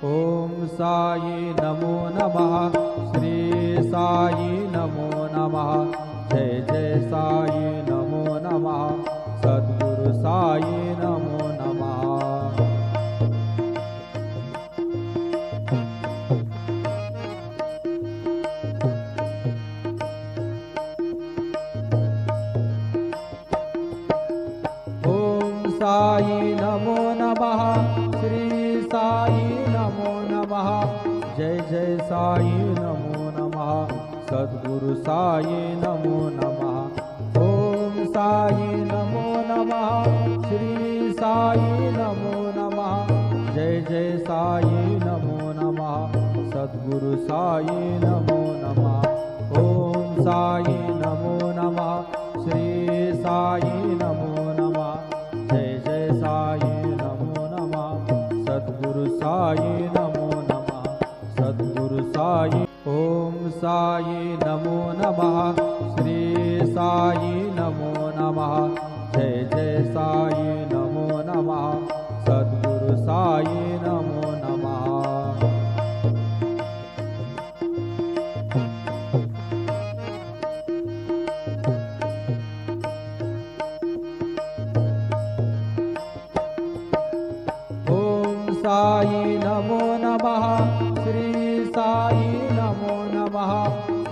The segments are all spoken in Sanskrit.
ओम साई नमो नमः। श्री साई नमो नमः। जय जय साई नमो नमः। सद्गुरु साई नमो नमः। साई नमो नमः। श्री साई नमो नमः। जय जय साई नमो नमः। सद्गुरु साई नमो नमः। ओम साई नमो नमः। श्री साई नमो नमः। जय जय साई नमो नमः। सद्गुरु साई नमो नमः। ओम साई नमो नमः। श्री साई नमो नमः। जय जय साई नमो नमः। सद्गुरु साई नमो नमः। सद्गुरु साई। ओम साई नमो नमः। श्री साई नमो नमः। जय जय साई नमो नमः। सद्गुरु साई नमो नमः। साई नमो नमः। श्री साई नमो नमः।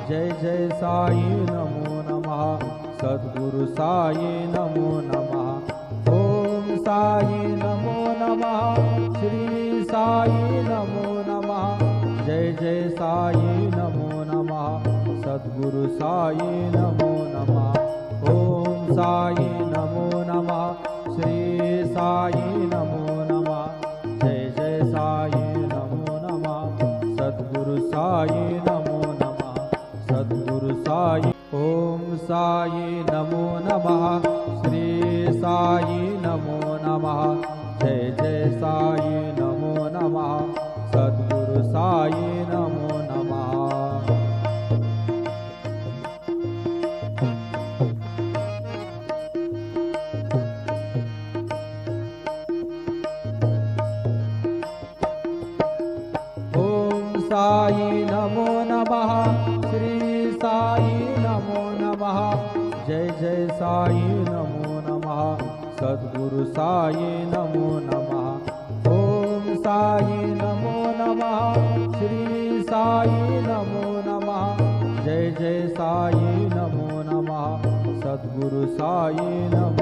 जय जय साई नमो नमः। सद्गुरु साई नमो नमः। ओम साई नमो नमः। श्री साई नमो नमः। जय जय साई नमो नमः। सद्गुरु साई नमो नमः। ओम साई नमो नमः। श्री साई नमो नमः। जय जय साई नमो नमः। सद्गुरु साई नमो नमः। सद्गुरु साई। ओम साई नमो नमः। श्री साई नमो नमः। जय जय साई नमो नमः। सद्गुरु साई नमो नमः। साई नमो नमः। श्री साई नमो नमः। जय जय साई नमो नमः। सद्गुरु साई नमो नमः। ओम साई नमो नमः। श्री साई नमो नमः। जय जय साई नमो नमः। सद्गुरु साई नमो